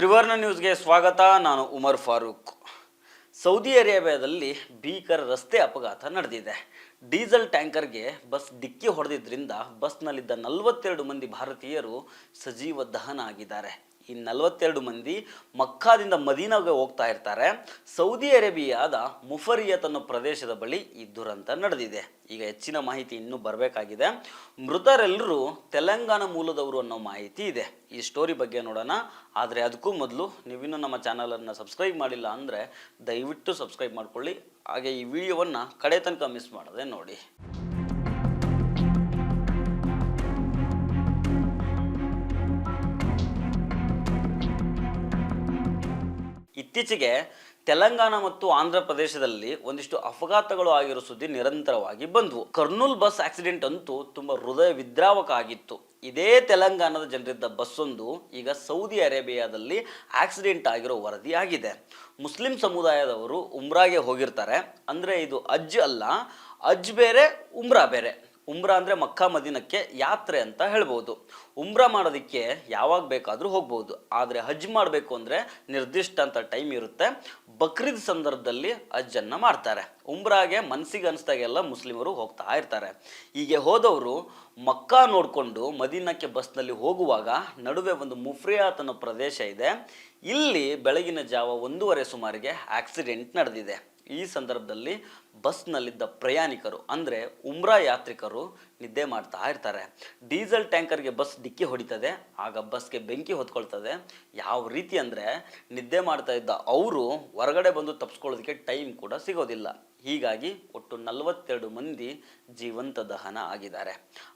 ತ್ರಿವರ್ಣ ನ್ಯೂಸ್ಗೆ ಸ್ವಾಗತ. ನಾನು ಉಮರ್ ಫಾರೂಕ್. ಸೌದಿ ಅರೇಬಿಯಾದಲ್ಲಿ ಭೀಕರ ರಸ್ತೆ ಅಪಘಾತ ನಡೆದಿದೆ. ಡೀಸೆಲ್ ಟ್ಯಾಂಕರ್ಗೆ ಬಸ್ ಡಿಕ್ಕಿ ಹೊಡೆದಿದ್ದರಿಂದ ಬಸ್ನಲ್ಲಿದ್ದ 42 ಮಂದಿ ಭಾರತೀಯರು ಸಜೀವ ದಹನ ಆಗಿದ್ದಾರೆ. ಈ 42 ಮಂದಿ ಮಕ್ಕಾದಿಂದ ಮದೀನಾಗೆ ಹೋಗ್ತಾ ಇರ್ತಾರೆ. ಸೌದಿ ಅರೇಬಿಯಾದ ಮುಫರಿಯತ್ ಅನ್ನೋ ಪ್ರದೇಶದ ಬಳಿ ಈ ದುರಂತ ನಡೆದಿದೆ. ಈಗ ಹೆಚ್ಚಿನ ಮಾಹಿತಿ ಇನ್ನೂ ಬರಬೇಕಾಗಿದೆ. ಮೃತರೆಲ್ಲರೂ ತೆಲಂಗಾಣ ಮೂಲದವರು ಅನ್ನೋ ಮಾಹಿತಿ ಇದೆ. ಈ ಸ್ಟೋರಿ ಬಗ್ಗೆ ನೋಡೋಣ. ಆದರೆ ಅದಕ್ಕೂ ಮೊದಲು ನೀವಿನ್ನೂ ನಮ್ಮ ಚಾನಲನ್ನು ಸಬ್ಸ್ಕ್ರೈಬ್ ಮಾಡಿಲ್ಲ ಅಂದರೆ ದಯವಿಟ್ಟು ಸಬ್ಸ್ಕ್ರೈಬ್ ಮಾಡ್ಕೊಳ್ಳಿ. ಹಾಗೆ ಈ ವಿಡಿಯೋವನ್ನು ಕಡೆ ತನಕ ಮಿಸ್ ಮಾಡದೆ ನೋಡಿ. ಇತ್ತೀಚೆಗೆ ತೆಲಂಗಾಣ ಮತ್ತು ಆಂಧ್ರ ಪ್ರದೇಶದಲ್ಲಿ ಒಂದಿಷ್ಟು ಅಪಘಾತಗಳು ಆಗಿರೋ ಸುದ್ದಿ ನಿರಂತರವಾಗಿ ಬಂದವು. ಕರ್ನೂಲ್ ಬಸ್ ಆಕ್ಸಿಡೆಂಟ್ ಅಂತೂ ತುಂಬ ಹೃದಯ ವಿದ್ರಾವಕ ಆಗಿತ್ತು. ಇದೇ ತೆಲಂಗಾಣದ ಜನರಿದ್ದ ಬಸ್ಸೊಂದು ಈಗ ಸೌದಿ ಅರೇಬಿಯಾದಲ್ಲಿ ಆಕ್ಸಿಡೆಂಟ್ ಆಗಿರೋ ವರದಿ ಆಗಿದೆ. ಮುಸ್ಲಿಂ ಸಮುದಾಯದವರು ಉಮ್ರಾಗೆ ಹೋಗಿರ್ತಾರೆ. ಅಂದರೆ ಇದು ಹಜ್ ಅಲ್ಲ, ಹಜ್ ಬೇರೆ ಉಮ್ರಾ ಬೇರೆ. ಉಮ್ರಾ ಅಂದರೆ ಮಕ್ಕಾ ಮದೀನಕ್ಕೆ ಯಾತ್ರೆ ಅಂತ ಹೇಳ್ಬೋದು. ಉಮ್ರಾ ಮಾಡೋದಕ್ಕೆ ಯಾವಾಗ ಬೇಕಾದರೂ ಹೋಗ್ಬೋದು. ಆದರೆ ಹಜ್ ಮಾಡಬೇಕು ಅಂದರೆ ನಿರ್ದಿಷ್ಟ ಅಂತ ಟೈಮ್ ಇರುತ್ತೆ. ಬಕ್ರೀದ್ ಸಂದರ್ಭದಲ್ಲಿ ಹಜ್ಜನ್ನು ಮಾಡ್ತಾರೆ. ಉಮ್ರಾಗೆ ಮನಸ್ಸಿಗೆ ಅನಿಸ್ದಾಗೆಲ್ಲ ಮುಸ್ಲಿಮರು ಹೋಗ್ತಾ ಇರ್ತಾರೆ. ಹೀಗೆ ಹೋದವರು ಮಕ್ಕಾ ನೋಡಿಕೊಂಡು ಮದೀನಕ್ಕೆ ಬಸ್ನಲ್ಲಿ ಹೋಗುವಾಗ ನಡುವೆ ಒಂದು ಮುಫ್ರಿಯಾತ್ ಅನ್ನೋ ಪ್ರದೇಶ ಇದೆ. ಇಲ್ಲಿ ಬೆಳಗಿನ ಜಾವ 1:30 ಸುಮಾರಿಗೆ ಆಕ್ಸಿಡೆಂಟ್ ನಡೆದಿದೆ. ಈ ಸಂದರ್ಭದಲ್ಲಿ ಬಸ್ನಲ್ಲಿದ್ದ ಪ್ರಯಾಣಿಕರು ಅಂದರೆ ಉಮ್ರಾ ಯಾತ್ರಿಕರು ನಿದ್ದೆ ಮಾಡ್ತಾ ಇರ್ತಾರೆ. ಡೀಸೆಲ್ ಟ್ಯಾಂಕರ್ಗೆ ಬಸ್ ಡಿಕ್ಕಿ ಹೊಡಿತದೆ. ಆಗ ಬಸ್ಗೆ ಬೆಂಕಿ ಹೊತ್ಕೊಳ್ತದೆ. ಯಾವ ರೀತಿ ಅಂದರೆ ನಿದ್ದೆ ಮಾಡ್ತಾ ಇದ್ದ ಅವರು ಹೊರಗಡೆ ಬಂದು ತಪ್ಪಿಸ್ಕೊಳ್ಳೋದಕ್ಕೆ ಟೈಮ್ ಕೂಡ ಸಿಗೋದಿಲ್ಲ. ಹೀಗಾಗಿ ಒಟ್ಟು 42 ಮಂದಿ ಜೀವಂತ ದಹನ ಆಗಿದ್ದಾರೆ.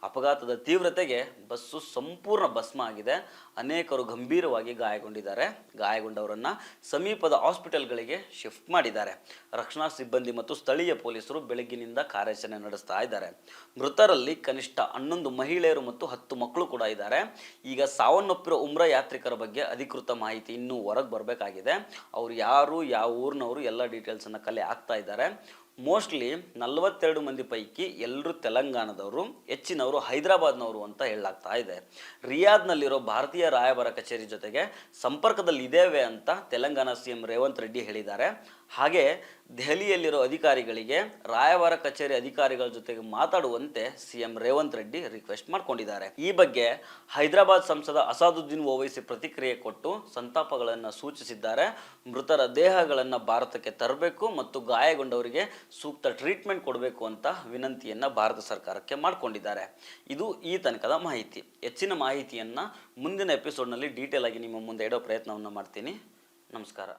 ಅಪಘಾತದ ತೀವ್ರತೆಗೆ ಬಸ್ಸು ಸಂಪೂರ್ಣ ಭಸ್ಮ ಆಗಿದೆ. ಅನೇಕರು ಗಂಭೀರವಾಗಿ ಗಾಯಗೊಂಡಿದ್ದಾರೆ. ಗಾಯಗೊಂಡವರನ್ನು ಸಮೀಪದ ಹಾಸ್ಪಿಟಲ್ಗಳಿಗೆ ಶಿಫ್ಟ್ ಮಾಡಿದ್ದಾರೆ. ರಕ್ಷಣಾ ಸಿಬ್ಬಂದಿ ಮತ್ತು ಸ್ಥಳೀಯ ಪೊಲೀಸರು ಬೆಳಗ್ಗಿನಿಂದ ಕಾರ್ಯಾಚರಣೆ ನಡೆಸ್ತಾ ಇದ್ದಾರೆ. ಮೃತರಲ್ಲಿ ಕನಿಷ್ಠ 11 ಮಹಿಳೆಯರು ಮತ್ತು 10 ಮಕ್ಕಳು ಕೂಡ ಇದ್ದಾರೆ. ಈಗ ಸಾವನ್ನಪ್ಪಿರೋ ಉಮ್ರಾ ಯಾತ್ರಿಕರ ಬಗ್ಗೆ ಅಧಿಕೃತ ಮಾಹಿತಿ ಇನ್ನೂ ಹೊರಗೆ ಬರಬೇಕಾಗಿದೆ. ಅವರು ಯಾರು, ಯಾವ ಊರಿನವರು, ಎಲ್ಲ ಡೀಟೇಲ್ಸನ್ನು ಕಲೆ ಹಾಕ್ತಾ ಇದ್ದಾರೆ. ಮೋಸ್ಟ್ಲಿ 42 ಮಂದಿ ಪೈಕಿ ಎಲ್ಲರೂ ತೆಲಂಗಾಣದವರು, ಹೆಚ್ಚಿನವರು ಹೈದರಾಬಾದ್ನವರು ಅಂತ ಹೇಳಲಾಗ್ತಾ ಇದೆ. ರಿಯಾದ್ನಲ್ಲಿರೋ ಭಾರತೀಯ ರಾಯಭಾರ ಕಚೇರಿ ಜೊತೆಗೆ ಸಂಪರ್ಕದಲ್ಲಿ ಇದ್ದೇವೆ ಅಂತ ತೆಲಂಗಾಣ CM ರೇವಂತ್ ರೆಡ್ಡಿ ಹೇಳಿದ್ದಾರೆ. ಹಾಗೆ ದೆಹಲಿಯಲ್ಲಿರೋ ಅಧಿಕಾರಿಗಳಿಗೆ ರಾಯಭಾರ ಕಚೇರಿ ಅಧಿಕಾರಿಗಳ ಜೊತೆಗೆ ಮಾತಾಡುವಂತೆ CM ರೇವಂತ್ ರೆಡ್ಡಿ ರಿಕ್ವೆಸ್ಟ್ ಮಾಡ್ಕೊಂಡಿದ್ದಾರೆ. ಈ ಬಗ್ಗೆ ಹೈದರಾಬಾದ್ ಸಂಸದ ಅಸಾದುದ್ದೀನ್ ಓವೈಸಿ ಪ್ರತಿಕ್ರಿಯೆ ಕೊಟ್ಟು ಸಂತಾಪಗಳನ್ನು ಸೂಚಿಸಿದ್ದಾರೆ. ಮೃತರ ದೇಹಗಳನ್ನು ಭಾರತಕ್ಕೆ ತರಬೇಕು ಮತ್ತು ಗಾಯಗೊಂಡವರಿಗೆ ಸೂಕ್ತ ಟ್ರೀಟ್ಮೆಂಟ್ ಕೊಡಬೇಕು ಅಂತ ವಿನಂತಿಯನ್ನು ಭಾರತ ಸರ್ಕಾರಕ್ಕೆ ಮಾಡಿಕೊಂಡಿದ್ದಾರೆ. ಇದು ಈ ತನಕದ ಮಾಹಿತಿ. ಹೆಚ್ಚಿನ ಮಾಹಿತಿಯನ್ನು ಮುಂದಿನ ಎಪಿಸೋಡ್ನಲ್ಲಿ ಡೀಟೇಲ್ ಆಗಿ ನಿಮ್ಮ ಮುಂದೆ ಇಡೋ ಪ್ರಯತ್ನವನ್ನು ಮಾಡ್ತೀನಿ. ನಮಸ್ಕಾರ.